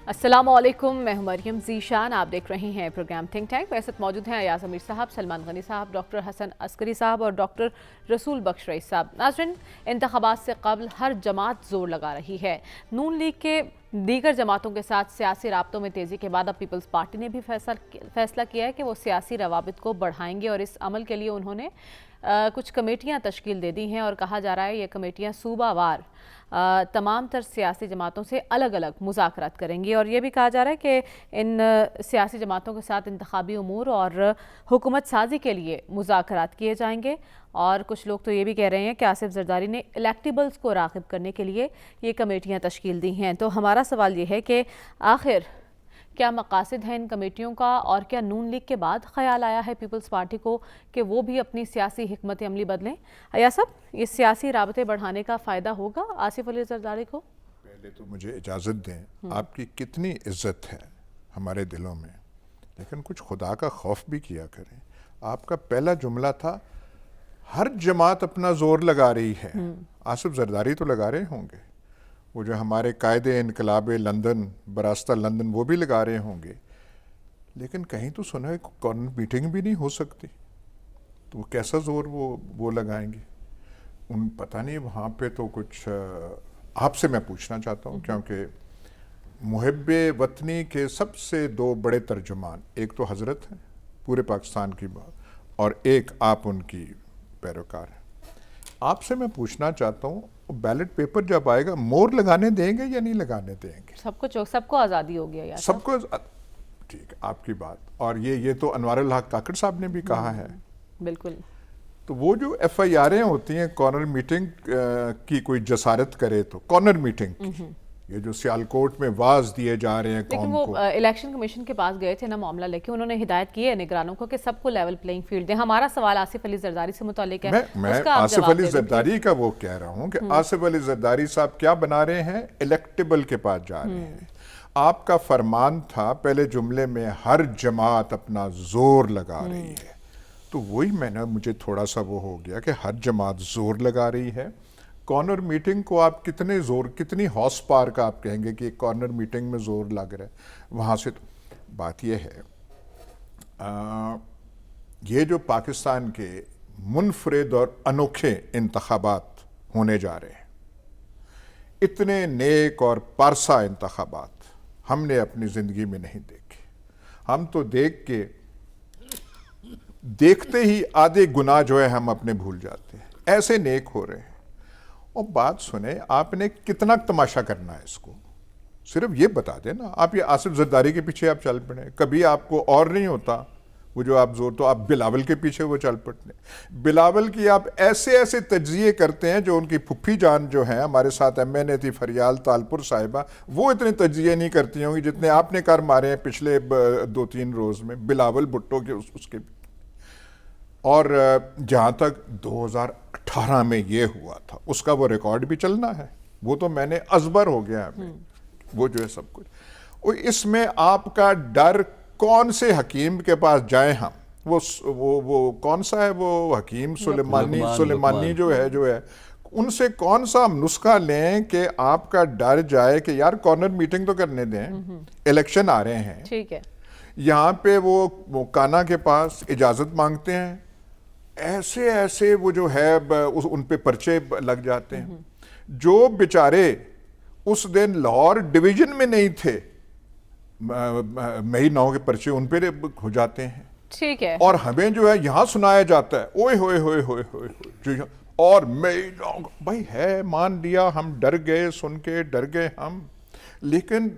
السلام علیکم، میں ہوں مریم ذیشان، آپ دیکھ رہے ہیں پروگرام تھنک ٹینک۔ ویسے موجود ہیں ایاز امیر صاحب، سلمان غنی صاحب، ڈاکٹر حسن عسکری صاحب اور ڈاکٹر رسول بخش رئیس صاحب۔ ناظرین، انتخابات سے قبل ہر جماعت زور لگا رہی ہے۔ نون لیگ کے دیگر جماعتوں کے ساتھ سیاسی رابطوں میں تیزی کے بعد اب پیپلز پارٹی نے بھی فیصلہ کیا ہے کہ وہ سیاسی روابط کو بڑھائیں گے، اور اس عمل کے لیے انہوں نے کچھ کمیٹیاں تشکیل دے دی ہیں، اور کہا جا رہا ہے یہ کمیٹیاں صوبہ وار تمام تر سیاسی جماعتوں سے الگ الگ مذاکرات کریں گی، اور یہ بھی کہا جا رہا ہے کہ ان سیاسی جماعتوں کے ساتھ انتخابی امور اور حکومت سازی کے لیے مذاکرات کیے جائیں گے۔ اور کچھ لوگ تو یہ بھی کہہ رہے ہیں کہ آصف زرداری نے الیکٹیبلز کو راغب کرنے کے لیے یہ کمیٹیاں تشکیل دی ہیں۔ تو ہمارا سوال یہ ہے کہ آخر کیا مقاصد ہیں ان کمیٹیوں کا، اور کیا نون لیگ کے بعد خیال آیا ہے پیپلز پارٹی کو کہ وہ بھی اپنی سیاسی حکمت عملی بدلیں؟ ایاز صاحب، یہ سیاسی رابطے بڑھانے کا فائدہ ہوگا آصف علی زرداری کو؟ پہلے تو مجھے اجازت دیں، آپ کی کتنی عزت ہے ہمارے دلوں میں، لیکن کچھ خدا کا خوف بھی کیا کریں۔ آپ کا پہلا جملہ تھا ہر جماعت اپنا زور لگا رہی ہے۔ آصف زرداری تو لگا رہے ہوں گے، وہ جو ہمارے قائد انقلاب لندن براستہ لندن وہ بھی لگا رہے ہوں گے، لیکن کہیں تو سنا ہے کارنر میٹنگ بھی نہیں ہو سکتی، تو وہ کیسا زور وہ لگائیں گے؟ ان پتہ نہیں وہاں پہ تو کچھ آپ سے میں پوچھنا چاہتا ہوں، کیونکہ محب وطنی کے سب سے دو بڑے ترجمان، ایک تو حضرت ہیں پورے پاکستان کی بات، اور ایک آپ ان کی پیروکار ہیں۔ آپ سے میں پوچھنا چاہتا ہوں، بیلٹ پیپر جب آئے گا مور لگانے دیں گے یا نہیں لگانے دیں گے؟ سب کو آزادی ہو گیا، سب کو ٹھیک ہے آپ کی بات، اور یہ تو انوار الحق کاکڑ صاحب نے بھی کہا ہے۔ بالکل۔ تو وہ جو ایف آئی آریں ہوتی ہیں کارنر میٹنگ کی، کوئی جسارت کرے تو کارنر میٹنگ کی، یہ جو سیالکوٹ میں واز دیے جا رہے ہیں لیکن قوم وہ کو، الیکشن کمیشن کے پاس گئے تھے نا معاملہ لے کے، انہوں نے ہدایت کی ہے نگرانوں کو کہ سب کو لیول پلینگ فیلڈ دیں۔ ہمارا سوال آصف علی زرداری سے متعلق ہے، میں آصف علی زرداری کا وہ کہہ رہا ہوں کہ آصف علی زرداری صاحب کیا بنا رہے ہیں؟ الیکٹیبل کے پاس جا رہے ہیں۔ آپ کا فرمان تھا پہلے جملے میں ہر جماعت اپنا زور لگا رہی ہے، تو وہی مجھے تھوڑا سا وہ ہو گیا کہ ہر جماعت زور لگا رہی ہے۔ کارنر میٹنگ کو آپ کتنی ہارس پاور کا آپ کہیں گے کہ کارنر میٹنگ میں زور لگ رہا ہے؟ وہاں سے تو بات یہ ہے، یہ جو پاکستان کے منفرد اور انوکھے انتخابات ہونے جا رہے ہیں، اتنے نیک اور پارسا انتخابات ہم نے اپنی زندگی میں نہیں دیکھے۔ ہم تو دیکھتے ہی آدھے گناہ جو ہے ہم اپنے بھول جاتے ہیں، ایسے نیک ہو رہے ہیں۔ اور بات سنیں، آپ نے کتنا تماشا کرنا ہے اس کو؟ صرف یہ بتا دیں نا، آپ یہ آصف زرداری کے پیچھے آپ چل پڑیں، کبھی آپ کو اور نہیں ہوتا وہ جو آپ زور، تو آپ بلاول کے پیچھے وہ چل پڑتے ہیں۔ بلاول کی آپ ایسے تجزیے کرتے ہیں، جو ان کی پھپھی جان جو ہیں ہمارے ساتھ ایم این اے تھی فریال تالپور صاحبہ، وہ اتنے تجزیے نہیں کرتی ہوں گی جتنے آپ نے کر مارے ہیں پچھلے 2-3 روز میں بلاول بھٹو کے اس کے۔ اور جہاں تک 2018 میں یہ ہوا تھا، اس کا وہ ریکارڈ بھی چلنا ہے، وہ تو میں نے ازبر ہو گیا ہے وہ جو ہے سب کچھ۔ اور اس میں آپ کا ڈر، کون سے حکیم کے پاس جائیں ہم، وہ کون سا ہے وہ حکیم سلیمانی جو ہے ان سے کون سا ہم نسخہ لیں کہ آپ کا ڈر جائے کہ یار کارنر میٹنگ تو کرنے دیں، الیکشن آ رہے ہیں۔ ٹھیک ہے، یہاں پہ وہ کانا کے پاس اجازت مانگتے ہیں، ایسے وہ جو ہے ان پہ پرچے لگ جاتے ہیں۔ جو بیچارے اس دن لاہور ڈویژن میں نہیں تھے، مئی 9 کے پرچے ان پہ ہو جاتے ہیں۔ ٹھیک ہے، اور ہمیں جو ہے یہاں سنایا جاتا ہے اوئے ہوئے ہوئے ہوئے ہوئے، اور مئی 9 بھائی ہے، مان لیا ہم ڈر گئے، سن کے ڈر گئے ہم، لیکن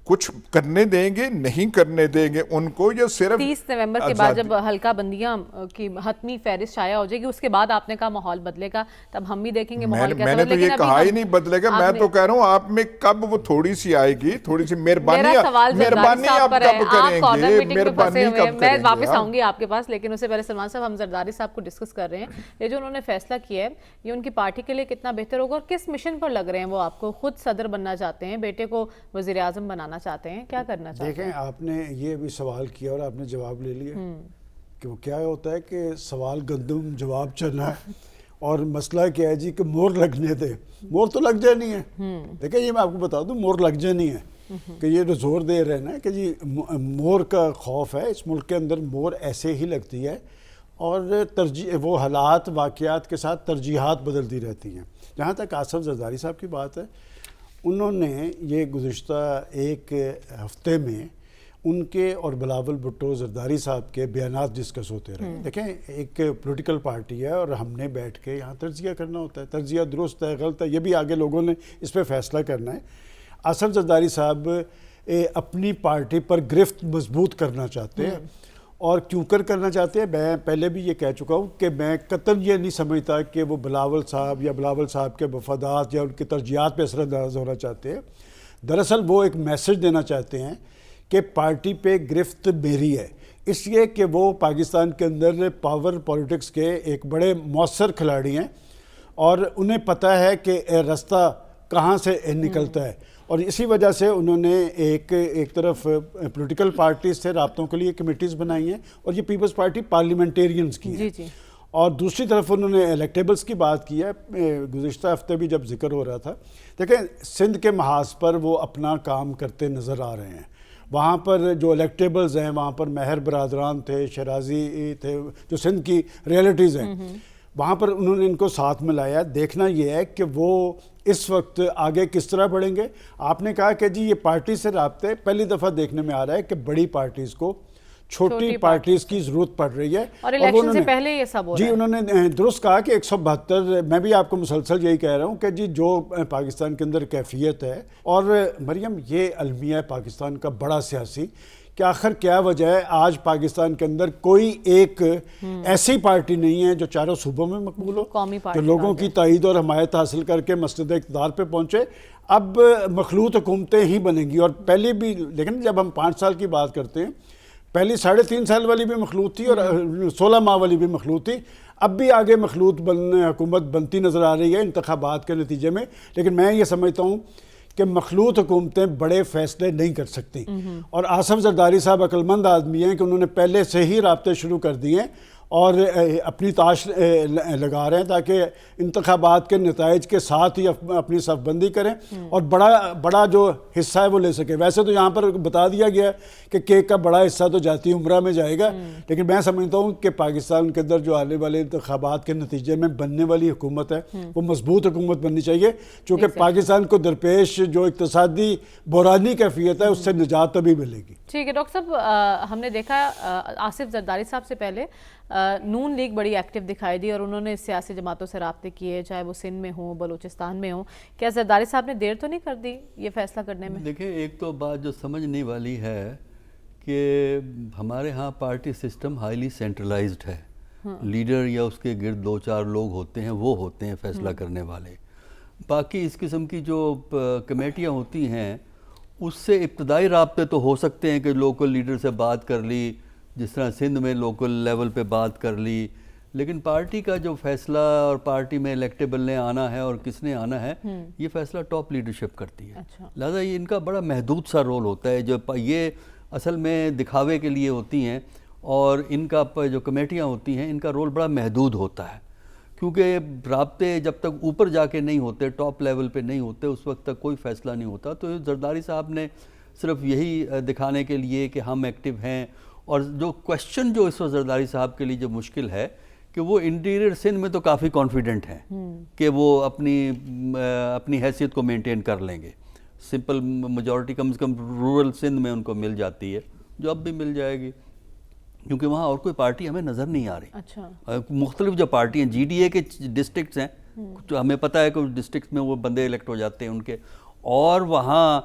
کچھ کرنے دیں گے نہیں کرنے دیں گے ان کو، یا صرف 30 نومبر کے بعد جب حلقہ بندیاں کی حتمی فہرست شائع ہو جائے گی، اس کے بعد آپ نے کہا ماحول بدلے گا، تب ہم بھی دیکھیں گے ماحول کیسا۔ میں نے تو یہ کہا ہی نہیں بدلے گا، میں تو کہہ رہا ہوں آپ میں کب وہ تھوڑی سی آئے گی، تھوڑی سی مہربانی آپ کب کریں گے، مہربانی کب کریں گے؟ میں واپس آؤں گی آپ کے پاس، لیکن اس سے پہلے سلمان صاحب، ہم زرداری صاحب کو ڈسکس کر رہے ہیں، یہ جو انہوں نے فیصلہ کیا ہے یہ ان کی پارٹی کے لیے کتنا بہتر ہوگا، اور کس مشن پر لگ رہے ہیں وہ؟ آپ کو خود صدر بننا چاہتے ہیں، بیٹے کو وزیر اعظم بنانا چاہتے ہیں، کیا کرنا چاہتے ہیں؟ دیکھیں، آپ نے یہ بھی سوال کیا اور آپ نے جواب لے لیا کہ وہ کیا ہوتا ہے کہ سوال گندم جواب چلنا ہے، اور مسئلہ کیا ہے جی کہ مور لگنے دے، مور تو لگ جانی ہے۔ دیکھیں یہ میں آپ کو بتا دوں، مور لگ جانی ہے، کہ یہ جو زور دے رہے ہیں نا کہ جی مور کا خوف ہے اس ملک کے اندر، مور ایسے ہی لگتی ہے اور وہ حالات واقعات کے ساتھ ترجیحات بدلتی رہتی ہیں. جہاں تک آصف زرداری صاحب کی بات ہے، انہوں نے یہ گزشتہ ایک ہفتے میں ان کے اور بلاول بھٹو زرداری صاحب کے بیانات ڈسکس ہوتے رہے. دیکھیں ایک پولیٹیکل پارٹی ہے اور ہم نے بیٹھ کے یہاں تجزیہ کرنا ہوتا ہے، تجزیہ درست ہے غلط ہے یہ بھی آگے لوگوں نے اس پہ فیصلہ کرنا ہے. آصف زرداری صاحب اپنی پارٹی پر گرفت مضبوط کرنا چاہتے ہیں، اور کیوں کرنا چاہتے ہیں میں پہلے بھی یہ کہہ چکا ہوں کہ میں قطعاً یہ نہیں سمجھتا کہ وہ بلاول صاحب یا بلاول صاحب کے مفادات یا ان کی ترجیحات پہ اثر انداز ہونا چاہتے ہیں. دراصل وہ ایک میسج دینا چاہتے ہیں کہ پارٹی پہ گرفت میری ہے، اس لیے کہ وہ پاکستان کے اندر پاور پولیٹکس کے ایک بڑے مؤثر کھلاڑی ہیں اور انہیں پتہ ہے کہ راستہ کہاں سے نکلتا ہے. اور اسی وجہ سے انہوں نے ایک طرف پولیٹیکل پارٹیز سے رابطوں کے لیے کمیٹیز بنائی ہیں اور یہ پیپلز پارٹی پارلیمنٹیرینز کی ہے. اور دوسری طرف انہوں نے الیکٹیبلز کی بات کی ہے. گزشتہ ہفتے بھی جب ذکر ہو رہا تھا، دیکھیں سندھ کے محاذ پر وہ اپنا کام کرتے نظر آ رہے ہیں. وہاں پر جو الیکٹیبلز ہیں وہاں پر مہر برادران تھے، شیرازی تھے، جو سندھ کی ریئلٹیز ہیں، وہاں پر انہوں نے ان کو ساتھ میں لایا. دیکھنا یہ ہے کہ وہ اس وقت آگے کس طرح بڑھیں گے. آپ نے کہا کہ جی یہ پارٹی سے رابطے پہلی دفعہ دیکھنے میں آ رہا ہے کہ بڑی پارٹیز کو چھوٹی پارٹیز کی ضرورت پڑ رہی ہے. اور الیکشن سے پہلے یہ سب ہو رہا ہے. جی انہوں نے درست کہا کہ 172، میں بھی آپ کو مسلسل یہی کہہ رہا ہوں کہ جی جو پاکستان کے اندر کیفیت ہے. اور مریم یہ المیہ ہے پاکستان کا بڑا سیاسی کہ آخر کیا وجہ ہے آج پاکستان کے اندر کوئی ایک ایسی پارٹی نہیں ہے جو چاروں صوبوں میں مقبول ہو، جو لوگوں کی تائید اور حمایت حاصل کر کے مسند اقتدار پہ پہنچے. اب مخلوط حکومتیں ہی بنیں گی. اور پہلی بھی لیکن جب ہم 5 سال کی بات کرتے ہیں، پہلی 3.5 سال والی بھی مخلوط تھی اور 16 ماہ والی بھی مخلوط تھی. اب بھی آگے مخلوط حکومت بنتی نظر آ رہی ہے انتخابات کے نتیجے میں. لیکن میں یہ سمجھتا ہوں کہ مخلوط حکومتیں بڑے فیصلے نہیں کر سکتی. اور آصف زرداری صاحب عقل مند آدمی ہیں کہ انہوں نے پہلے سے ہی رابطے شروع کر دیے ہیں اور اپنی تاش لگا رہے ہیں تاکہ انتخابات کے نتائج کے ساتھ ہی اپنی صف بندی کریں اور بڑا جو حصہ ہے وہ لے سکیں. ویسے تو یہاں پر بتا دیا گیا کہ کیک کا بڑا حصہ تو جاتی عمرہ میں جائے گا، لیکن میں سمجھتا ہوں کہ پاکستان کے اندر جو آنے والے انتخابات کے نتیجے میں بننے والی حکومت ہے وہ مضبوط حکومت بننی چاہیے، چونکہ پاکستان کو درپیش جو اقتصادی بحرانی کیفیت ہے اس سے نجات تبھی ملے گی. ٹھیک ہے ڈاکٹر صاحب، ہم نے دیکھا آصف زرداری صاحب سے پہلے نون لیگ بڑی ایکٹیو دکھائی دی اور انہوں نے سیاسی جماعتوں سے رابطے کیے، چاہے وہ سندھ میں ہوں بلوچستان میں ہوں. کیا زرداری صاحب نے دیر تو نہیں کر دی یہ فیصلہ کرنے میں؟ دیکھیں ایک تو بات جو سمجھنے والی ہے کہ ہمارے ہاں پارٹی سسٹم ہائیلی سینٹرلائزڈ ہے. لیڈر یا اس کے گرد 2-4 لوگ ہوتے ہیں، وہ ہوتے ہیں فیصلہ کرنے والے. باقی اس قسم کی جو کمیٹیاں ہوتی ہیں اس سے ابتدائی رابطے تو ہو سکتے ہیں کہ لوکل لیڈر سے بات کر لی، جس طرح سندھ میں لوکل لیول پہ بات کر لی، لیکن پارٹی کا جو فیصلہ اور پارٹی میں الیکٹیبل نے آنا ہے اور کس نے آنا ہے یہ فیصلہ ٹاپ لیڈرشپ کرتی ہے. لہذا یہ ان کا بڑا محدود سا رول ہوتا ہے. جو یہ اصل میں دکھاوے کے لیے ہوتی ہیں اور ان کا جو کمیٹیاں ہوتی ہیں ان کا رول بڑا محدود ہوتا ہے، کیونکہ رابطے جب تک اوپر جا کے نہیں ہوتے، ٹاپ لیول پہ نہیں ہوتے، اس وقت تک کوئی فیصلہ نہیں ہوتا. تو زرداری صاحب نے صرف یہی دکھانے کے لیے کہ ہم ایکٹیو ہیں. اور جو کوشچن جو اس وقت زرداری صاحب کے لیے جو مشکل ہے کہ وہ انٹیریئر سندھ میں تو کافی کانفیڈنٹ ہیں کہ وہ اپنی حیثیت کو مینٹین کر لیں گے. سمپل میجورٹی کم سے کم رورل سندھ میں ان کو مل جاتی ہے، جو اب بھی مل جائے گی، کیونکہ وہاں اور کوئی پارٹی ہمیں نظر نہیں آ رہی. مختلف جو پارٹی ہیں، جی ڈی اے کے ڈسٹرکٹس ہیں، جو ہمیں پتہ ہے کہ ڈسٹرکٹس میں وہ بندے الیکٹ ہو جاتے ہیں ان کے، اور وہاں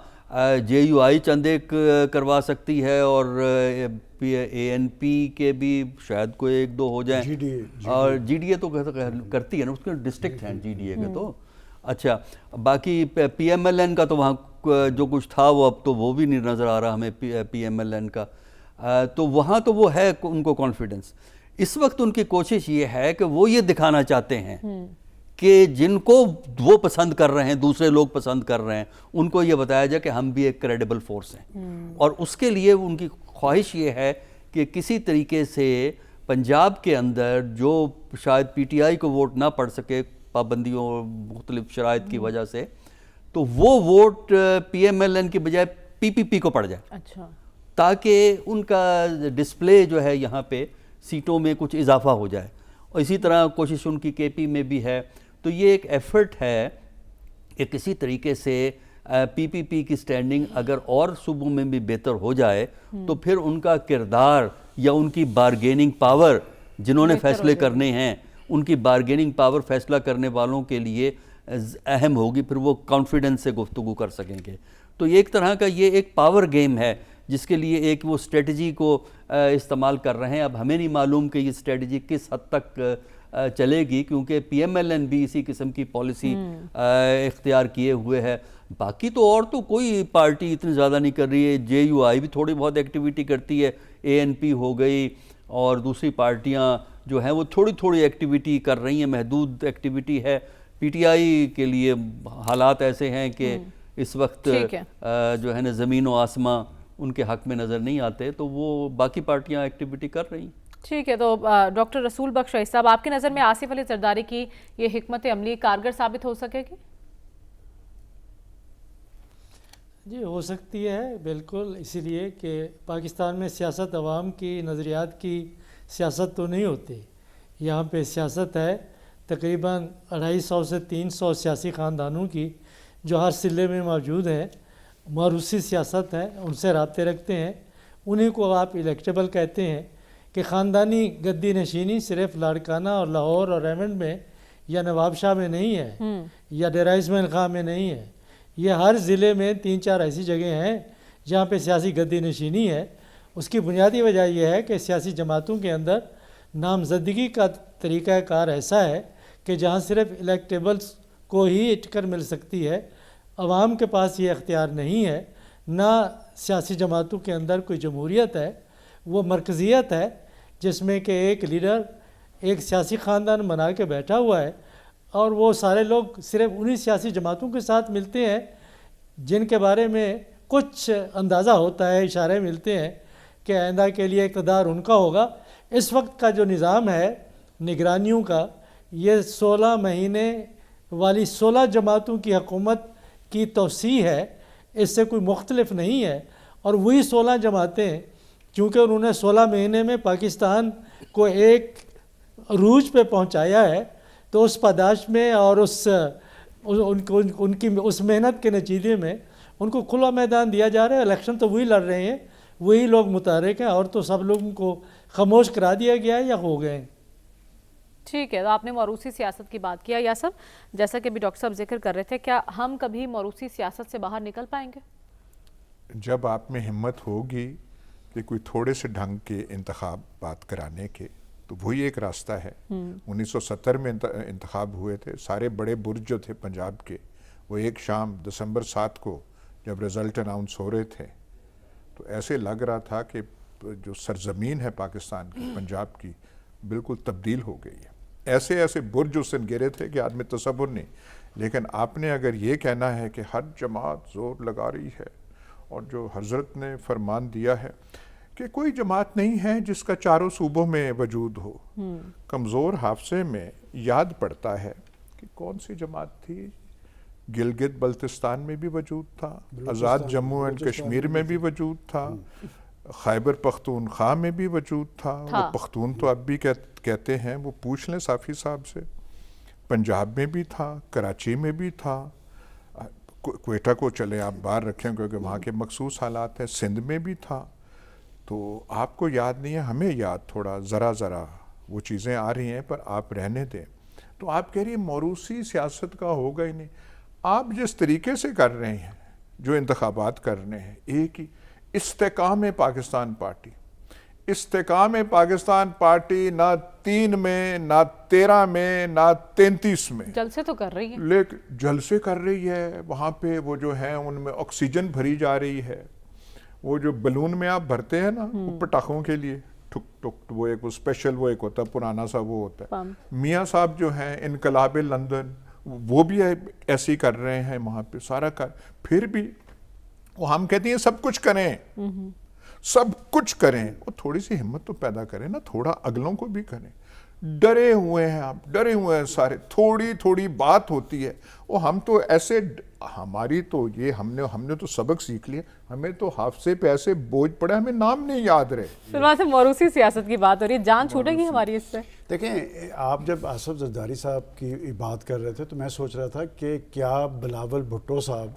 جے یو آئی چند ایک کروا سکتی ہے اور اے این پی کے بھی شاید کوئی 1-2 ہو جائیں، اور جی ڈی اے تو کرتی ہے نا، اس کے ڈسٹرکٹ ہیں جی ڈی اے کے. تو اچھا باقی پی ایم ایل این کا تو وہاں جو کچھ تھا وہ اب تو وہ بھی نہیں نظر آ رہا ہمیں پی ایم ایل این کا. تو وہاں تو وہ ہے ان کو کانفیڈنس. اس وقت ان کی کوشش یہ ہے کہ وہ یہ دکھانا چاہتے ہیں کہ جن کو وہ پسند کر رہے ہیں، دوسرے لوگ پسند کر رہے ہیں، ان کو یہ بتایا جائے کہ ہم بھی ایک کریڈیبل فورس ہیں. اور اس کے لیے ان کی خواہش یہ ہے کہ کسی طریقے سے پنجاب کے اندر جو شاید پی ٹی آئی کو ووٹ نہ پڑ سکے پابندیوں اور مختلف شرائط کی وجہ سے، تو وہ vote P M L N کی بجائے پی پی پی کو پڑ جائے، اچھا تاکہ ان کا ڈسپلے جو ہے یہاں پہ سیٹوں میں کچھ اضافہ ہو جائے. اور اسی طرح کوشش ان کی کے پی میں بھی ہے. تو یہ ایک ایفرٹ ہے کہ کسی طریقے سے پی پی پی کی سٹینڈنگ اگر اور صوبوں میں بھی بہتر ہو جائے تو پھر ان کا کردار یا ان کی بارگیننگ پاور جنہوں نے فیصلے کرنے ہیں، ان کی بارگیننگ پاور فیصلہ کرنے والوں کے لیے اہم ہوگی، پھر وہ کانفیڈنس سے گفتگو کر سکیں گے. تو یہ ایک طرح کا یہ ایک پاور گیم ہے جس کے لیے ایک وہ اسٹریٹجی کو استعمال کر رہے ہیں. اب ہمیں نہیں معلوم کہ یہ اسٹریٹجی کس حد تک چلے گی، کیونکہ پی ایم ایل این بھی اسی قسم کی پالیسی اختیار کیے ہوئے ہے. باقی تو اور تو کوئی پارٹی اتنی زیادہ نہیں کر رہی ہے. جے یو آئی بھی تھوڑی بہت ایکٹیویٹی کرتی ہے، اے این پی ہو گئی، اور دوسری پارٹیاں جو ہیں وہ تھوڑی تھوڑی ایکٹیویٹی کر رہی ہیں، محدود ایکٹیویٹی ہے. پی ٹی آئی کے لیے حالات ایسے ہیں کہ اس وقت جو ہے نا زمین و آسماں ان کے حق میں نظر نہیں آتے، تو وہ باقی پارٹیاں ایکٹیویٹی کر رہی ہیں. ٹھیک ہے. تو ڈاکٹر رسول بخش رئیس صاحب، آپ کی نظر میں آصف علی زرداری کی یہ حکمت عملی کارگر ثابت ہو سکے گی؟ جی ہو سکتی ہے بالکل، اسی لیے کہ پاکستان میں سیاست عوام کی نظریات کی سیاست تو نہیں ہوتی. یہاں پہ سیاست ہے تقریباً 250 سے 300 سیاسی خاندانوں کی جو ہر صلے میں موجود ہیں. موروثی سیاست ہے، ان سے رابطے رکھتے ہیں، انہیں کو آپ الیکٹیبل کہتے ہیں. کہ خاندانی گدی نشینی صرف لاڑکانہ اور لاہور اور ریمنڈ میں یا نواب شاہ میں نہیں ہے یا ڈیرہ اسماعیل خان میں نہیں ہے. یہ ہر ضلع میں 3-4 ایسی جگہیں ہیں جہاں پہ سیاسی گدی نشینی ہے. اس کی بنیادی وجہ یہ ہے کہ سیاسی جماعتوں کے اندر نامزدگی کا طریقہ کار ایسا ہے کہ جہاں صرف الیکٹیبلز کو ہی ٹکٹ مل سکتی ہے، عوام کے پاس یہ اختیار نہیں ہے. نہ سیاسی جماعتوں کے اندر کوئی جمہوریت ہے، وہ مرکزیت ہے جس میں کہ ایک لیڈر ایک سیاسی خاندان بنا کے بیٹھا ہوا ہے، اور وہ سارے لوگ صرف انہی سیاسی جماعتوں کے ساتھ ملتے ہیں جن کے بارے میں کچھ اندازہ ہوتا ہے، اشارے ملتے ہیں کہ آئندہ کے لیے اقتدار ان کا ہوگا. اس وقت کا جو نظام ہے نگرانیوں کا، یہ 16 مہینے والی 16 جماعتوں کی حکومت کی توسیع ہے، اس سے کوئی مختلف نہیں ہے. اور وہی 16 جماعتیں کیونکہ انہوں نے 16 مہینے میں پاکستان کو ایک عروج پہ پہنچایا ہے، تو اس پاداش میں اور ان کی اس محنت کے نتیجے میں ان کو کھلا میدان دیا جا رہا ہے. الیکشن تو وہی لڑ رہے ہیں، وہی لوگ متحرک ہیں، اور تو سب لوگوں کو خاموش کرا دیا گیا ہے یا ہو گئے ہیں. ٹھیک ہے. تو آپ نے موروثی سیاست کی بات کیا یا سب، جیسا کہ بھی ڈاکٹر صاحب ذکر کر رہے تھے، کیا ہم کبھی موروثی سیاست سے باہر نکل پائیں گے؟ جب آپ میں ہمت ہوگی کہ کوئی تھوڑے سے ڈھنگ کے انتخابات کرانے کے، تو وہی ایک راستہ ہے. 1970 میں انتخاب ہوئے تھے، سارے بڑے برج جو تھے پنجاب کے، وہ ایک شام دسمبر 7 کو جب رزلٹ اناؤنس ہو رہے تھے تو ایسے لگ رہا تھا کہ جو سرزمین ہے پاکستان کی، پنجاب کی، بالکل تبدیل ہو گئی ہے. ایسے ایسے برج اس دن گرے تھے کہ آدمی تصور نہیں. لیکن آپ نے اگر یہ کہنا ہے کہ ہر جماعت زور لگا رہی ہے، اور جو حضرت نے فرمان دیا ہے کہ کوئی جماعت نہیں ہے جس کا چاروں صوبوں میں وجود ہو. کمزور حافظے میں یاد پڑتا ہے کہ کون سی جماعت تھی، گلگت بلتستان میں بھی وجود تھا، آزاد جموں اینڈ کشمیر میں بھی وجود تھا، خیبر پختونخوا میں بھی وجود تھا. وہ پختون تو اب بھی کہتے ہیں، وہ پوچھ لیں صافی صاحب سے. پنجاب میں بھی تھا، کراچی میں بھی تھا، کوئٹہ کو چلے آپ باہر رکھیں کیونکہ وہاں کے مخصوص حالات ہیں، سندھ میں بھی تھا. تو آپ کو یاد نہیں ہے، ہمیں یاد تھوڑا ذرا وہ چیزیں آ رہی ہیں، پر آپ رہنے دیں. تو آپ کہہ رہی ہیں موروثی سیاست کا ہوگا ہی نہیں. آپ جس طریقے سے کر رہے ہیں، جو انتخابات کر رہے ہیں، ایک ہی استحکام پاکستان پارٹی، استحکام پاکستان پارٹی نہ 3 میں، نہ 13 میں، نہ 33 میں جلسے تو کر رہی ہے، لیکن جلسے کر رہی ہے. وہاں پہ وہ جو ہیں ان میں آکسیجن بھری جا رہی ہے. وہ جو بلون میں آپ بھرتے ہیں نا پٹاخوں کے لیے، ٹھک ٹھک، وہ ایک اسپیشل وہ ایک ہوتا ہے، پرانا سا وہ ہوتا ہے. میاں صاحب جو ہیں انقلاب لندن، وہ بھی ایسی کر رہے ہیں وہاں پہ سارا پھر بھی وہ ہم کہتے ہیں سب کچھ کریں، سب کچھ کریں. وہ تھوڑی سی ہمت تو پیدا کریں نا، تھوڑا اگلوں کو بھی کریں. ڈرے ہوئے ہیں آپ، ڈرے ہوئے ہیں سارے. تھوڑی بات ہوتی ہے، وہ ہم تو ایسے ہماری تو یہ ہم نے تو سبق سیکھ لیا, ہمیں تو حافظے پہ ایسے بوجھ پڑے ہمیں نام نہیں یاد رہے. سلمان سے موروثی سیاست کی بات ہو رہی ہے, جان چھوٹے گی ہماری اس سے؟ دیکھیں آپ جب آصف زرداری صاحب کی بات کر رہے تھے تو میں سوچ رہا تھا کہ کیا بلاول بھٹو صاحب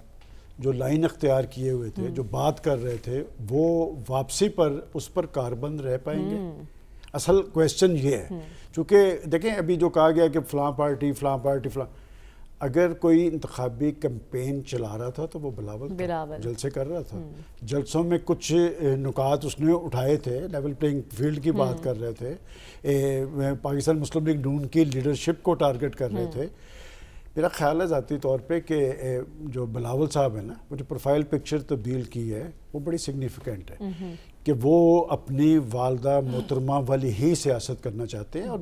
جو لائن اختیار کیے ہوئے تھے, جو بات کر رہے تھے, وہ واپسی پر اس پر کاربند رہ پائیں گے؟ اصل کویسچن یہ ہے, چونکہ دیکھیں ابھی جو کہا گیا کہ فلاں پارٹی فلاں پارٹی فلاں, اگر کوئی انتخابی کمپین چلا رہا تھا تو وہ بلاول جلسے کر رہا تھا. جلسوں میں کچھ نکات اس نے اٹھائے تھے, لیول پلینگ فیلڈ کی بات کر رہے تھے, پاکستان مسلم لیگ نون کی لیڈرشپ کو ٹارگٹ کر رہے تھے. میرا خیال ہے ذاتی طور پہ کہ جو بلاول صاحب ہیں نا, وہ جو پروفائل پکچر تبدیل کی ہے وہ بڑی سگنیفیکنٹ ہے, کہ وہ اپنی والدہ محترمہ والی ہی سیاست کرنا چاہتے ہیں. اور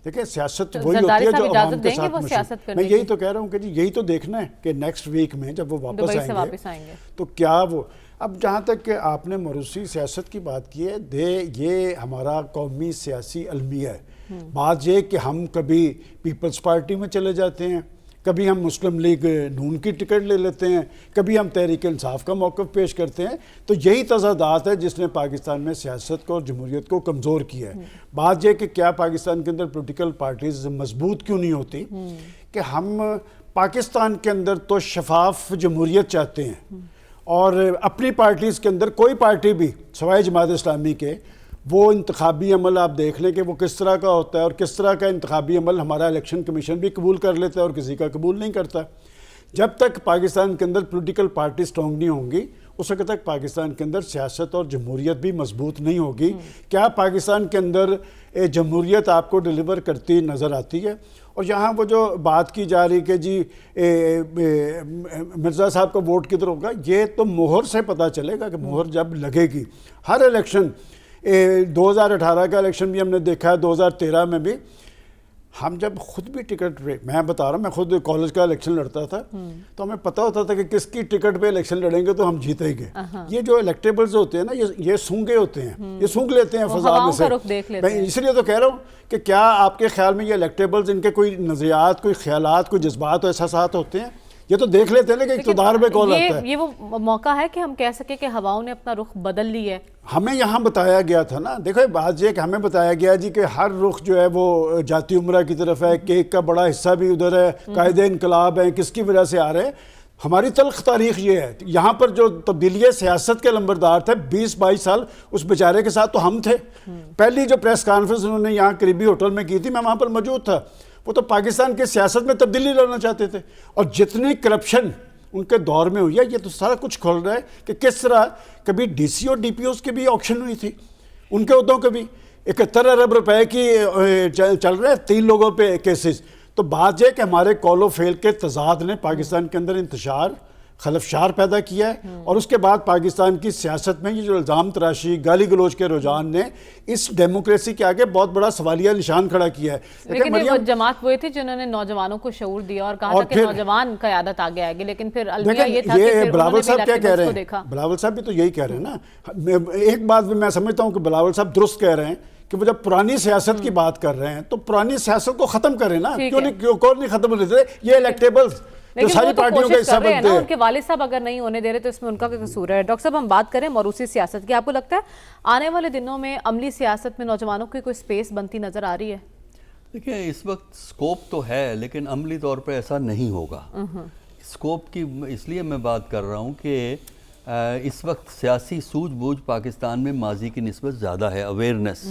دیکھیں سیاست وہی ہوتی ہے جو عوام کے ساتھ مشہور. میں یہی تو کہہ رہا ہوں کہ جی یہی تو دیکھنا ہے کہ نیکسٹ ویک میں جب وہ واپس آئیں گے تو کیا وہ, اب جہاں تک کہ آپ نے موروثی سیاست کی بات کی ہے, یہ ہمارا قومی سیاسی المیہ ہے. بات یہ کہ ہم کبھی پیپلز پارٹی میں چلے جاتے ہیں, کبھی ہم مسلم لیگ نون کی ٹکٹ لے لیتے ہیں, کبھی ہم تحریک انصاف کا موقف پیش کرتے ہیں. تو یہی تضادات ہے جس نے پاکستان میں سیاست کو اور جمہوریت کو کمزور کیا ہے. بات یہ کہ کیا پاکستان کے اندر پولیٹیکل پارٹیز مضبوط کیوں نہیں ہوتی, کہ ہم پاکستان کے اندر تو شفاف جمہوریت چاہتے ہیں, اور اپنی پارٹیز کے اندر کوئی پارٹی بھی سوائے جماعت اسلامی کے وہ انتخابی عمل آپ دیکھ لیں کہ وہ کس طرح کا ہوتا ہے, اور کس طرح کا انتخابی عمل ہمارا الیکشن کمیشن بھی قبول کر لیتا ہے اور کسی کا قبول نہیں کرتا. جب تک پاکستان کے اندر پولیٹیکل پارٹی سٹرونگ نہیں ہوں گی, اس وقت تک پاکستان کے اندر سیاست اور جمہوریت بھی مضبوط نہیں ہوگی. کیا پاکستان کے اندر جمہوریت آپ کو ڈیلیور کرتی نظر آتی ہے؟ اور یہاں وہ جو بات کی جا رہی کہ جی مرزا صاحب کا ووٹ کدھر ہوگا, یہ تو مہر سے پتہ چلے گا کہ مہر جب لگے گی. ہر الیکشن 2018 کا الیکشن بھی ہم نے دیکھا ہے, 2013 میں بھی ہم جب خود بھی ٹکٹ پہ, میں بتا رہا ہوں میں خود کالج کا الیکشن لڑتا تھا تو ہمیں پتہ ہوتا تھا کہ کس کی ٹکٹ پہ الیکشن لڑیں گے تو ہم جیتیں گے. یہ جو الیکٹیبلز ہوتے ہیں نا, یہ سونگے ہوتے ہیں, یہ سونگ لیتے ہیں فضا میں سے. میں اس لیے تو کہہ رہا ہوں کہ کیا آپ کے خیال میں یہ الیکٹیبلز, ان کے کوئی نظریات, کوئی خیالات, کوئی جذبات و احساسات ہوتے ہیں؟ یہ تو دیکھ لیتے ہیں کہ اقتدار میں کون آتا ہے. یہ وہ موقع ہے کہ ہم کہہ سکیں کہ ہواؤں نے اپنا رخ بدل لی ہے. ہمیں یہاں بتایا گیا تھا نا, دیکھو بات یہ کہ ہمیں بتایا گیا جی کہ ہر رخ جو ہے وہ جاتی عمرہ کی طرف ہے, کیک کا بڑا حصہ بھی ادھر ہے, قائد انقلاب ہیں, کس کی وجہ سے آ رہے ہیں. ہماری تلخ تاریخ یہ ہے, یہاں پر جو تبدیلی سیاست کے لمبردار تھے 20-22 سال, اس بیچارے کے ساتھ تو ہم تھے. پہلی جو پریس کانفرنس انہوں نے یہاں قریبی ہوٹل میں کی تھی, میں وہاں پر موجود تھا. وہ تو پاکستان کی سیاست میں تبدیلی لانا چاہتے تھے, اور جتنی کرپشن ان کے دور میں ہوئی ہے, یہ تو سارا کچھ کھول رہا ہے کہ کس طرح کبھی ڈی سی اور ڈی پی اوز کی بھی آکشن ہوئی تھی, ان کے عہدوں کے بھی 71 ارب روپے کی چل رہے ہیں 3 لوگوں پہ کیسز. تو بات یہ کہ ہمارے کال و فیل کے تضاد نے پاکستان کے اندر انتشار خلفشار پیدا کیا ہے, اور اس کے بعد پاکستان کی سیاست میں یہ جو الزام تراشی, گالی گلوچ کے رجحان نے اس ڈیموکریسی کے آگے بہت بڑا سوالیہ نشان کھڑا کیا ہے. لیکن وہ جماعت وہی تھی جنہوں نے نوجوانوں کو شعور دیا اور کہا تھا کہ نوجوان قیادت آگے آئے گی, لیکن پھر المیہ یہ تھا کہ پھر بلاول صاحب کیا کہہ رہے ہیں, بلاول صاحب بھی تو یہی کہہ رہے ہیں نا. ایک بات بھی میں سمجھتا ہوں کہ بلاول صاحب درست کہہ رہے ہیں کہ وہ جب پرانی سیاست کی بات کر رہے ہیں تو پرانی سیاست کو ختم کریں نا, کیوں نہیں ختم ہونے دیتے یہ الیکٹیبلز جو ساری پارٹیوں کا حصہ بنتے ہیں. ان کے والد صاحب اگر نہیں ہونے دے رہے تو اس میں ان کا کیا قصور ہے؟ ڈاکٹر صاحب ہم بات کریں موروثی سیاست کی, آپ کو لگتا ہے آنے والے دنوں میں عملی سیاست میں نوجوانوں کی کوئی سپیس بنتی نظر آ رہی ہے؟ دیکھیں اس وقت سکوپ تو ہے, لیکن عملی طور پہ ایسا نہیں ہوگا. سکوپ کی اس لیے میں بات کر رہا ہوں کہ اس وقت سیاسی سوجھ بوجھ پاکستان میں ماضی کی نسبت زیادہ ہے, اویئرنیس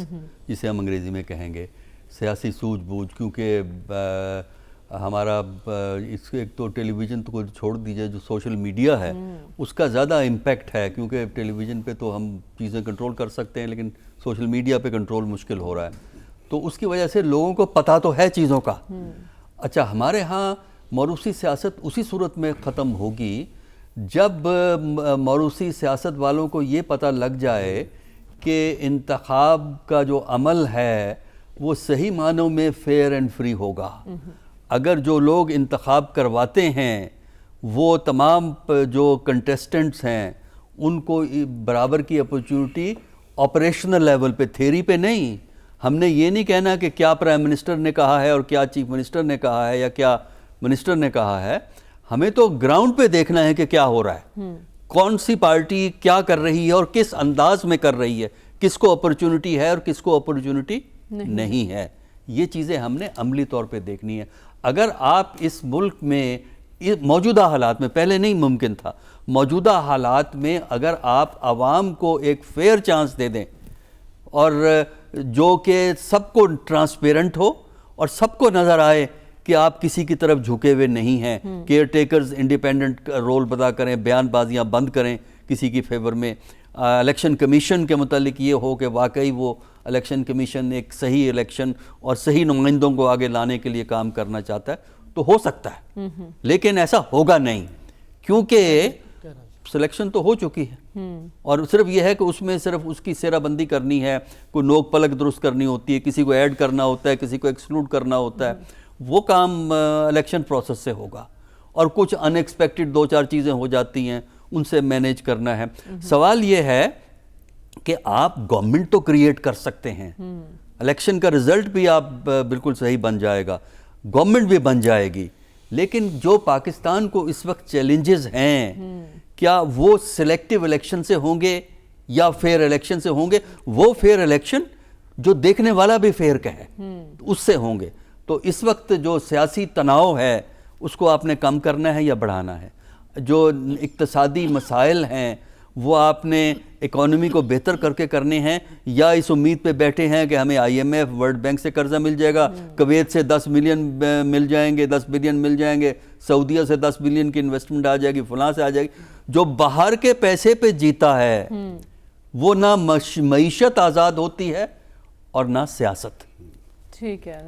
جسے ہم انگریزی میں کہیں گے, سیاسی سوجھ بوجھ. کیونکہ ہمارا ایک تو ٹیلی ویژن تو چھوڑ دیجئے, جو سوشل میڈیا ہے اس کا زیادہ امپیکٹ ہے, کیونکہ ٹیلی ویژن پہ تو ہم چیزیں کنٹرول کر سکتے ہیں لیکن سوشل میڈیا پہ کنٹرول مشکل ہو رہا ہے. تو اس کی وجہ سے لوگوں کو پتہ تو ہے چیزوں کا. اچھا, ہمارے ہاں موروثی سیاست اسی صورت میں ختم ہوگی جب موروثی سیاست والوں کو یہ پتہ لگ جائے کہ انتخاب کا جو عمل ہے وہ صحیح معنوں میں فیئر اینڈ فری ہوگا. اگر جو لوگ انتخاب کرواتے ہیں وہ تمام جو کنٹیسٹنٹس ہیں ان کو برابر کی اپرچونٹی آپریشنل لیول پہ, تھیری پہ نہیں. ہم نے یہ نہیں کہنا کہ کیا پرائم منسٹر نے کہا ہے اور کیا چیف منسٹر نے کہا ہے یا کیا منسٹر نے کہا ہے. ہمیں تو گراؤنڈ پہ دیکھنا ہے کہ کیا ہو رہا ہے, کون سی پارٹی کیا کر رہی ہے اور کس انداز میں کر رہی ہے, کس کو اپرچونٹی ہے اور کس کو اپرچونٹی نہیں ہے. یہ چیزیں ہم نے عملی طور پہ دیکھنی ہے. اگر آپ اس ملک میں موجودہ حالات میں, پہلے نہیں ممکن تھا, موجودہ حالات میں اگر آپ عوام کو ایک فیئر چانس دے دیں اور جو کہ سب کو ٹرانسپیرنٹ ہو اور سب کو نظر آئے کہ آپ کسی کی طرف جھکے ہوئے نہیں ہیں, کیئر ٹیکرز انڈیپینڈنٹ رول ادا کریں, بیان بازیاں بند کریں کسی کی فیور میں. الیکشن کمیشن کے متعلق یہ ہو کہ واقعی وہ الیکشن کمیشن ایک صحیح الیکشن اور صحیح نمائندوں کو آگے لانے کے لیے کام کرنا چاہتا ہے تو ہو سکتا ہے, لیکن ایسا ہوگا نہیں کیونکہ سلیکشن تو ہو چکی ہے اور صرف یہ ہے کہ اس میں صرف اس کی سیرہ بندی کرنی ہے, کوئی نوک پلک درست کرنی ہوتی ہے, کسی کو ایڈ کرنا ہوتا ہے, کسی کو ایکسکلوڈ کرنا ہوتا ہے. وہ کام الیکشن پروسیس سے ہوگا اور کچھ ان ایکسپیکٹڈ 2-4 چیزیں ہو جاتی ہیں, ان سے مینیج کرنا ہے. سوال یہ ہے کہ آپ گورنمنٹ تو کریٹ کر سکتے ہیں, الیکشن کا رزلٹ بھی آپ بالکل صحیح بن جائے گا, گورنمنٹ بھی بن جائے گی, لیکن جو پاکستان کو اس وقت چیلنجز ہیں کیا وہ سلیکٹیو الیکشن سے ہوں گے یا فیئر الیکشن سے ہوں گے؟ وہ فیئر الیکشن جو دیکھنے والا بھی فیئر کہے اس سے ہوں گے. تو اس وقت جو سیاسی تناؤ ہے اس کو آپ نے کم کرنا ہے یا بڑھانا ہے؟ جو اقتصادی مسائل ہیں وہ آپ نے اکانومی کو بہتر کر کے کرنے ہیں یا اس امید پہ بیٹھے ہیں کہ ہمیں IMF ورلڈ بینک سے قرضہ مل جائے گا, کویت سے 10 ملین مل جائیں گے, 10 بلین مل جائیں گے, سعودیہ سے 10 بلین کی انویسٹمنٹ آ جائے گی, فلاں سے آ جائے گی. جو باہر کے پیسے پہ جیتا ہے وہ نہ معیشت آزاد ہوتی ہے اور نہ سیاست. ٹھیک ہے.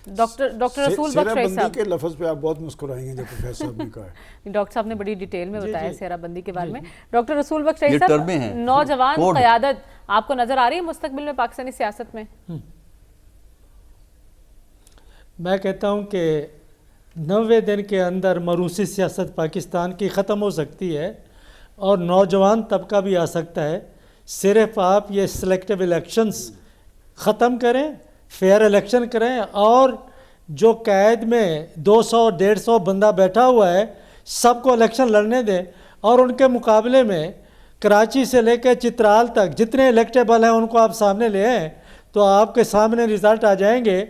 ڈاکٹر رسول بخش رئیس صاحب کے لفظ پہ آپ بہت مسکرائیں گے جب پروفیسر صاحب نے کہا ہے. ڈاکٹر صاحب نے بڑی ڈیٹیل میں بتایا سیرہ بندی کے بارے میں. ڈاکٹر رسول بخش رئیس صاحب, نوجوان قیادت آپ کو نظر آ رہی ہے مستقبل میں پاکستانی سیاست میں؟ میں کہتا ہوں کہ 90 دن کے اندر موروثی سیاست پاکستان کی ختم ہو سکتی ہے اور نوجوان طبقہ بھی آ سکتا ہے. صرف آپ یہ سلیکٹیو الیکشنز ختم کریں, فیئر الیکشن کریں اور جو قید میں 200-150 بندہ بیٹھا ہوا ہے سب کو الیکشن لڑنے دیں اور ان کے مقابلے میں کراچی سے لے کے چترال تک جتنے الیکٹیبل ہیں ان کو آپ سامنے لے آئیں تو آپ کے سامنے رزلٹ آ جائیں گے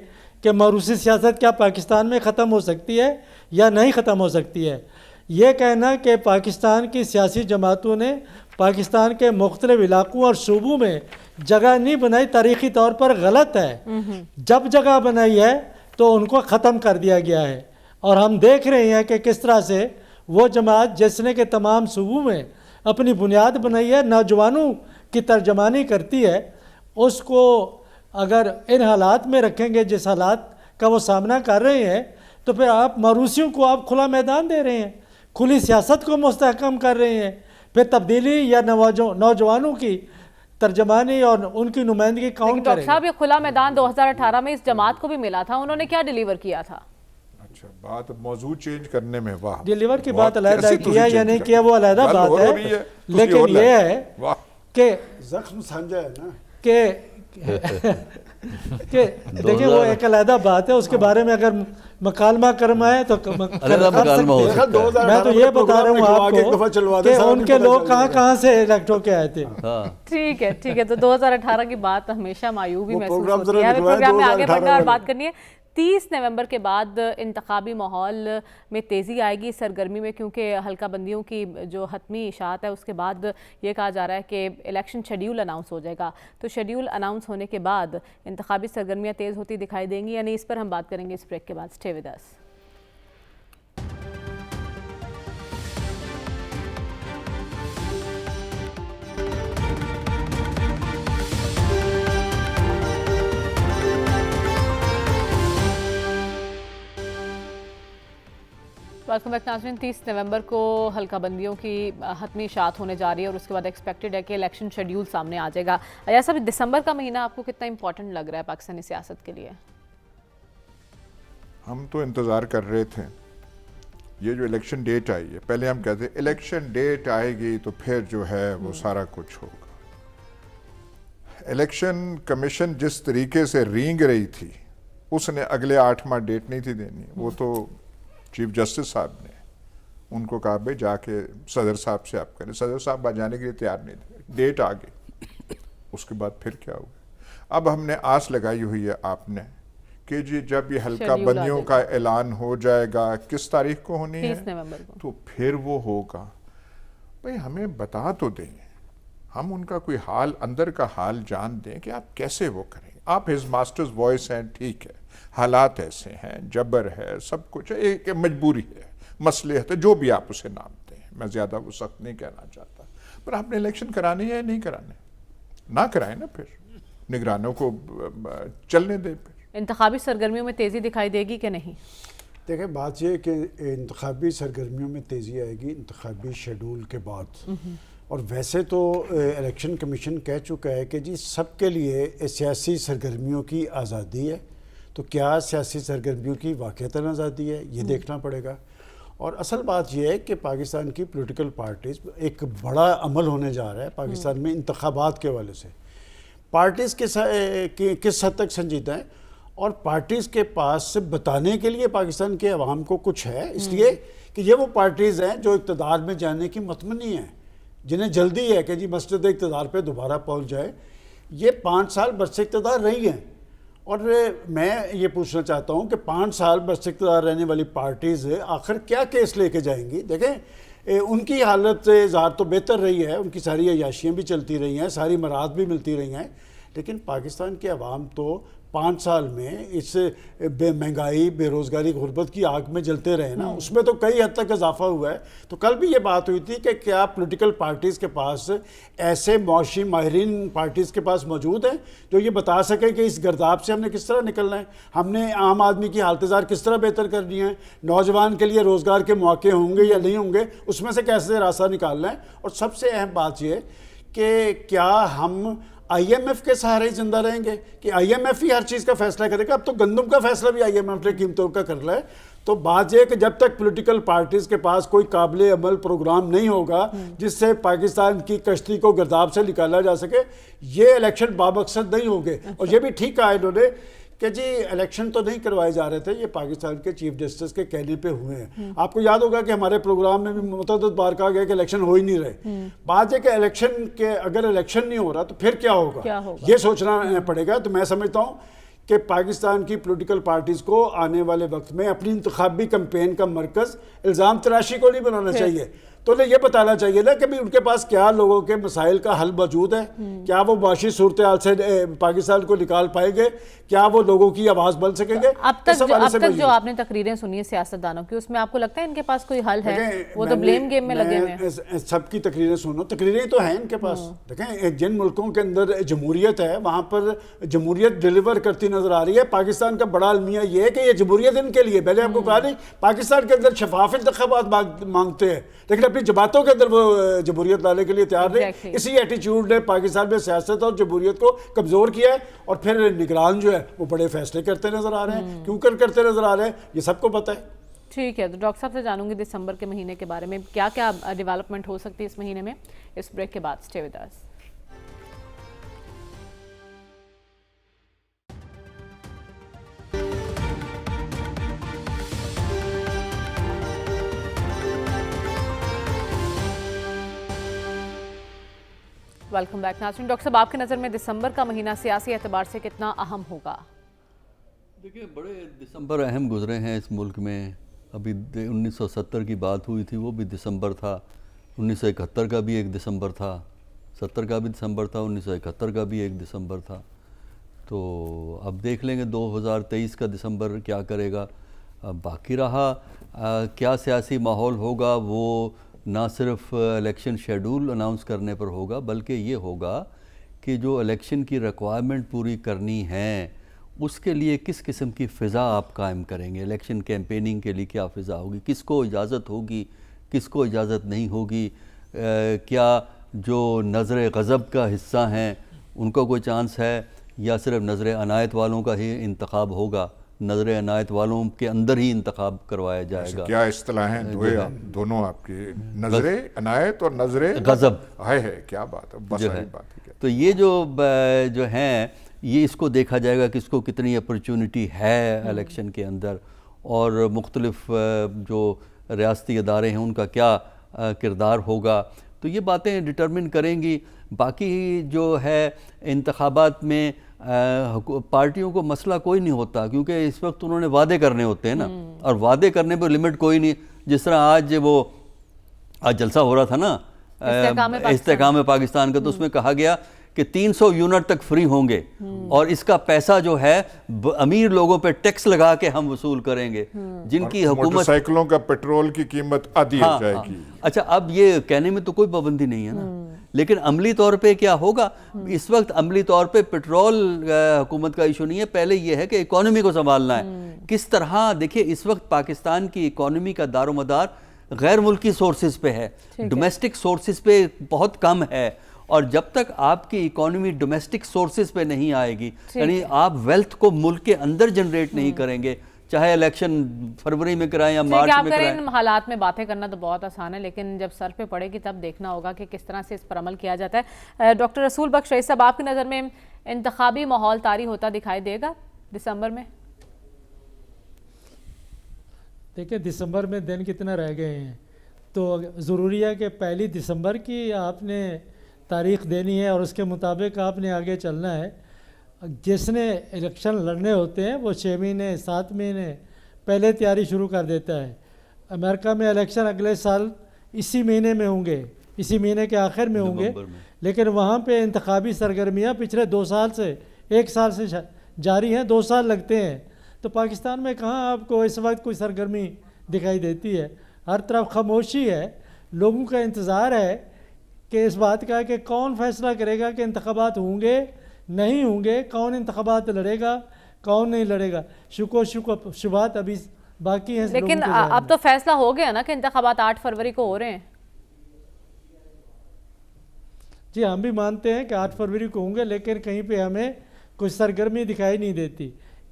کہ موروثی سیاست کیا پاکستان میں ختم ہو سکتی ہے یا نہیں ختم ہو سکتی ہے. یہ کہنا کہ پاکستان کی سیاسی جماعتوں نے پاکستان کے مختلف علاقوں اور صوبوں میں جگہ نہیں بنائی تاریخی طور پر غلط ہے. جب جگہ بنائی ہے تو ان کو ختم کر دیا گیا ہے اور ہم دیکھ رہے ہیں کہ کس طرح سے وہ جماعت جس نے کہ تمام صوبوں میں اپنی بنیاد بنائی ہے, نوجوانوں کی ترجمانی کرتی ہے, اس کو اگر ان حالات میں رکھیں گے جس حالات کا وہ سامنا کر رہے ہیں تو پھر آپ موروثیوں کو آپ کھلا میدان دے رہے ہیں, کھلی سیاست کو مستحکم کر رہے ہیں. پھر تبدیلی یا نوجوانوں کی ترجمانی اور ان کی نمائندگی کون کرے؟ ڈاکٹر صاحب یہ کھلا میدان 2018 میں اس جماعت کو بھی ملا تھا, انہوں نے کیا ڈیلیور کیا تھا؟ اچھا, بات موضوع چینج کرنے میں واہ, ڈیلیور کی بات علیحدہ کیا یا نہیں کیا وہ علیحدہ بات ہے, لیکن یہ ہے کہ زخم سمجھا ہے نا کہ دیکھیں وہ ایک علیحدہ بات ہے, اس کے بارے میں اگر مکالمہ کرنا ہے تو میں تو یہ بتا رہا ہوں آپ کو کہ ان کے لوگ کہاں سے الیکٹ ہو کے آئے تھے. ٹھیک ہے. تو 2018 کی بات ہمیشہ مایوبی محسوس ہوتی ہے. پروگرام میں آگے بڑھنا اور بات کرنی ہے. 30 نومبر کے بعد انتخابی ماحول میں تیزی آئے گی سرگرمی میں, کیونکہ حلقہ بندیوں کی جو حتمی اشاعت ہے اس کے بعد یہ کہا جا رہا ہے کہ الیکشن شیڈیول اناؤنس ہو جائے گا. تو شیڈیول اناؤنس ہونے کے بعد انتخابی سرگرمیاں تیز ہوتی دکھائی دیں گی, یعنی اس پر ہم بات کریں گے اس بریک کے بعد. Stay with us. Welcome back ناظرین. 30 نومبر کو حلقہ بندیوں کی حتمی اشاعت ہونے جا رہی ہے اور اس کے بعد ایکسپیکٹڈ ہے کہ الیکشن شیڈیول سامنے آ جائے گا. ایاز صاحب, دسمبر کا مہینہ آپ کو کتنا امپورٹنٹ لگ رہا ہے پاکستانی سیاست کے لیے؟ ہم تو انتظار کر رہے تھے یہ جو الیکشن ڈیٹ آئی ہے. پہلے ہم کہتے ہیں الیکشن ڈیٹ آئے گی تو پھر جو ہے وہ سارا کچھ ہوگا. الیکشن کمیشن جس طریقے سے رینگ رہی تھی اس نے اگلے 8 ماہ ڈیٹ نہیں تھی دینی, وہ تو چیف جسٹس صاحب نے ان کو کہا بھائی جا کے صدر صاحب سے آپ کریں. صدر صاحب جانے کے لیے تیار نہیں تھے. ڈیٹ آ گئی. اس کے بعد پھر کیا ہوا؟ اب ہم نے آس لگائی ہوئی ہے آپ نے کہ جی جب یہ حلقہ بندیوں کا اعلان ہو جائے گا, کس تاریخ کو ہونی ہے, 30 نومبر کو, تو پھر وہ ہوگا. بھئی ہمیں بتا تو دیں, ہم ان کا کوئی حال, اندر کا حال جان دیں کہ آپ کیسے وہ کریں. آپ ہز ماسٹرز وائس ہیں, ٹھیک ہے, حالات ایسے ہیں, جبر ہے, سب کچھ ہے, ایک مجبوری ہے, مصلحت ہے, جو بھی آپ اسے نام دیں, میں زیادہ وہ سخت نہیں کہنا چاہتا, پر آپ نے الیکشن کرانے یا نہیں کرانے؟ نہ کرائیں نا, پھر نگرانوں کو چلنے دیں. پھر انتخابی سرگرمیوں میں تیزی دکھائی دے گی کہ نہیں؟ دیکھیں بات یہ ہے کہ انتخابی سرگرمیوں میں تیزی آئے گی انتخابی شیڈول کے بعد. اور ویسے تو الیکشن کمیشن کہہ چکا ہے کہ جی سب کے لیے سیاسی سرگرمیوں کی آزادی ہے, تو کیا سیاسی سرگرمیوں کی واقعتاً آزادی ہے یہ دیکھنا پڑے گا. اور اصل بات یہ ہے کہ پاکستان کی پولیٹیکل پارٹیز, ایک بڑا عمل ہونے جا رہا ہے پاکستان میں انتخابات کے حوالے سے. پارٹیز کس حد تک سنجیدہ ہیں, اور پارٹیز کے پاس بتانے کے لیے پاکستان کے عوام کو کچھ ہے, اس لیے کہ یہ وہ پارٹیز ہیں جو اقتدار میں جانے کی متمنی ہیں, جنہیں جلدی ہے کہ جی مسجد اقتدار پہ دوبارہ پہنچ جائے. یہ 5 سال برس اقتدار رہی ہیں, اور میں یہ پوچھنا چاہتا ہوں کہ 5 سال برس اقتدار رہنے والی پارٹیز آخر کیا کیس لے کے جائیں گی؟ دیکھیں ان کی حالت ظاہر تو بہتر رہی ہے, ان کی ساری عیاشیاں بھی چلتی رہی ہیں, ساری مراد بھی ملتی رہی ہیں, لیکن پاکستان کے عوام تو 5 سال میں اس مہنگائی, بے روزگاری, غربت کی آگ میں جلتے رہے نا, اس میں تو کئی حد تک اضافہ ہوا ہے. تو کل بھی یہ بات ہوئی تھی کہ کیا پولیٹیکل پارٹیز کے پاس ایسے معاشی ماہرین پارٹیز کے پاس موجود ہیں جو یہ بتا سکیں کہ اس گرداب سے ہم نے کس طرح نکلنا ہے, ہم نے عام آدمی کی حالت زار کس طرح بہتر کرنی ہے, نوجوان کے لیے روزگار کے مواقع ہوں گے یا نہیں ہوں گے, اس میں سے کیسے راستہ نکالنا ہے. اور سب سے اہم بات یہ کہ کیا ہم آئی ایم ایف کے سہارے ہی زندہ رہیں گے کہ آئی ایم ایف ہی ہر چیز کا فیصلہ کرے گا؟ اب تو گندم کا فیصلہ بھی آئی ایم ایف نے قیمتوں کا کر رہا ہے. تو بات یہ ہے کہ جب تک پولیٹیکل پارٹیز کے پاس کوئی قابل عمل پروگرام نہیں ہوگا جس سے پاکستان کی کشتی کو گرداب سے نکالا جا سکے, یہ الیکشن بامقصد نہیں ہوں گے. اور یہ بھی ٹھیک کہا انہوں نے کہ جی الیکشن تو نہیں کروائے جا رہے تھے, یہ پاکستان کے چیف جسٹس کے کہنے پہ ہوئے ہیں. آپ کو یاد ہوگا کہ ہمارے پروگرام میں بھی متعدد بار کہا گیا کہ الیکشن ہو ہی نہیں رہے. بات یہ کہ الیکشن کے اگر الیکشن نہیں ہو رہا تو پھر کیا ہوگا, یہ سوچنا پڑے گا. تو میں سمجھتا ہوں کہ پاکستان کی پولیٹیکل پارٹیز کو آنے والے وقت میں اپنی انتخابی کمپین کا مرکز الزام تراشی کو نہیں بنانا چاہیے, تو انہیں یہ بتانا چاہیے نا کہ بھی ان کے پاس کیا لوگوں کے مسائل کا حل موجود ہے, کیا وہ معاشی صورتحال سے پاکستان کو نکال پائیں گے, کیا وہ لوگوں کی آواز بن سکیں گے. اب تک جو آپ نے تقریریں سنی ہیں سیاستدانوں کی, اس میں آپ کو لگتا ہے ان کے پاس کوئی حل ہے؟ وہ تو بلیم گیم میں لگے ہوئے ہیں. سب کی تقریریں سنو, تقریریں تو ہیں ان کے پاس. دیکھیں جن ملکوں کے اندر جمہوریت ہے وہاں پر جمہوریت ڈیلیور کرتی نظر آ رہی ہے. پاکستان کا بڑا المیہ یہ ہے کہ یہ جمہوریت ان کے لیے, پہلے آپ کو کہا نہیں, پاکستان کے اندر شفاف انتخابات مانگتے ہیں لیکن اپنی جماعتوں کے اندر وہ جمہوریت لانے کے لیے تیار نہیں. اسی ایٹیچیوڈ نے پاکستان میں سیاست اور جمہوریت کو کمزور کیا ہے, اور پھر نگران جو ہے وہ بڑے فیصلے کرتے نظر آ رہے ہیں. کیوں کرتے نظر آ رہے ہیں یہ سب کو پتہ ہے. ٹھیک ہے, تو ڈاکٹر صاحب سے جانوں گی دسمبر کے مہینے کے بارے میں, کیا کیا ڈیولپمنٹ ہو سکتی ہے اس مہینے میں. اس بریک کے بعد stay with us. Welcome back ناظرین. ڈاکٹر صاحب آپ کی نظر میں دسمبر کا مہینہ سیاسی اعتبار سے کتنا اہم ہوگا؟ دیکھیں بڑے دسمبر اہم گزرے ہیں اس ملک میں. ابھی 1970 کی بات ہوئی تھی, وہ بھی دسمبر تھا. 1971 کا بھی ایک دسمبر تھا, 70 کا بھی دسمبر تھا, 1971 کا بھی ایک دسمبر تھا. تو اب دیکھ لیں گے 2023 کا دسمبر کیا کرے گا. باقی رہا کیا سیاسی ماحول ہوگا, وہ نہ صرف الیکشن شیڈول اناؤنس کرنے پر ہوگا بلکہ یہ ہوگا کہ جو الیکشن کی ریکوائرمنٹ پوری کرنی ہے اس کے لیے کس قسم کی فضا آپ قائم کریں گے. الیکشن کیمپیننگ کے لیے کیا فضا ہوگی, کس کو اجازت ہوگی, کس کو اجازت نہیں ہوگی, کیا جو نظر غضب کا حصہ ہیں ان کو کوئی چانس ہے, یا صرف نظر عنایت والوں کا ہی انتخاب ہوگا, نظر عنایت والوں کے اندر ہی انتخاب کروایا جائے گا. کیا اصطلاح ہیں دونوں آپ کی, نظر عنایت اور نظر غضب ہے, کیا بات ہے, بس وہی بات ہے. تو یہ جو ہیں یہ اس کو دیکھا جائے گا کہ اس کو کتنی اپرچونٹی ہے الیکشن کے اندر, اور مختلف جو ریاستی ادارے ہیں ان کا کیا کردار ہوگا، تو یہ باتیں ڈٹرمن کریں گی۔ باقی جو ہے انتخابات میں پارٹیوں کو مسئلہ کوئی نہیں ہوتا، کیونکہ اس وقت انہوں نے وعدے کرنے ہوتے ہیں نا، اور وعدے کرنے پہ لمٹ کوئی نہیں۔ جس طرح آج جلسہ ہو رہا تھا نا استحکام پاکستان کا، تو اس میں کہا گیا کہ 300 یونٹ تک فری ہوں گے، اور اس کا پیسہ جو ہے امیر لوگوں پہ ٹیکس لگا کے ہم وصول کریں گے، جن کی حکومت موٹر سائیکلوں کا پیٹرول کی قیمت آدھی ہو جائے گی۔ اچھا، اب یہ کہنے میں تو کوئی پابندی نہیں ہے نا، لیکن عملی طور پہ کیا ہوگا؟ اس وقت عملی طور پہ پیٹرول حکومت کا ایشو نہیں ہے، پہلے یہ ہے کہ اکانومی کو سنبھالنا ہے۔ کس طرح دیکھیں، اس وقت پاکستان کی اکانومی کا دار و مدار غیر ملکی سورسز پہ ہے، ڈومیسٹک سورسز پہ بہت کم ہے، اور جب تک آپ کی اکانومی ڈومیسٹک سورسز پہ نہیں آئے گی، یعنی آپ ویلتھ کو ملک کے اندر جنریٹ نہیں کریں گے، چاہے الیکشن فروری میں کرائیں یا مارچ میں کرائیں۔ ان حالات میں باتیں کرنا تو بہت آسان ہے، لیکن جب سر پہ پڑے گی تب دیکھنا ہوگا کہ کس طرح سے اس پر عمل کیا جاتا ہے۔ ڈاکٹر رسول بخش رئیس صاحب، آپ کی نظر میں انتخابی ماحول طاری ہوتا دکھائی دے گا دسمبر میں؟ دیکھیں، دسمبر میں دن کتنا رہ گئے ہیں، تو ضروری ہے کہ 1 دسمبر کی آپ نے تاریخ دینی ہے، اور اس کے مطابق آپ نے آگے چلنا ہے۔ جس نے الیکشن لڑنے ہوتے ہیں وہ 6 مہینے 7 مہینے پہلے تیاری شروع کر دیتا ہے۔ امریکہ میں الیکشن اگلے سال اسی مہینے میں ہوں گے، اسی مہینے کے آخر میں ہوں گے، لیکن وہاں پہ انتخابی سرگرمیاں پچھلے 2 سال سے 1 سال سے جاری ہیں، 2 سال لگتے ہیں۔ تو پاکستان میں کہاں آپ کو اس وقت کوئی سرگرمی دکھائی دیتی ہے؟ ہر طرف خاموشی ہے، لوگوں کا انتظار ہے کہ اس بات کا کہ کون فیصلہ کرے گا کہ انتخابات ہوں گے نہیں ہوں گے، کون انتخابات لڑے گا کون نہیں لڑے گا۔ شبہات ابھی باقی ہیں، لیکن اب تو فیصلہ ہو گیا نا کہ انتخابات 8 فروری کو ہو رہے ہیں۔ جی، ہم بھی مانتے ہیں کہ 8 فروری کو ہوں گے، لیکن کہیں پہ ہمیں کوئی سرگرمی دکھائی نہیں دیتی،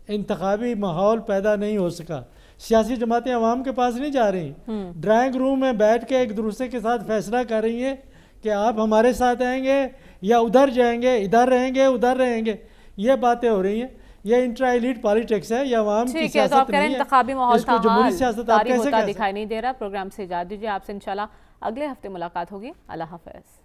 انتخابی ماحول پیدا نہیں ہو سکا۔ سیاسی جماعتیں عوام کے پاس نہیں جا رہی، ڈرائنگ روم میں بیٹھ کے ایک دوسرے کے ساتھ فیصلہ کر رہی ہیں کہ آپ ہمارے ساتھ آئیں گے یا ادھر جائیں گے، ادھر رہیں گے ادھر رہیں گے، یہ باتیں ہو رہی ہیں۔ یہ انٹرا ایلیٹ پالیٹکس ہے، یہ عوام کی سیاست نہیں ہے۔ انتخابی ماحول جمہوری سیاست آپ طاری کیسے ہوتا کہہ دکھائی نہیں دے رہا۔ پروگرام سے اجازت دیجیے، آپ سے انشاءاللہ اگلے ہفتے ملاقات ہوگی۔ اللہ حافظ۔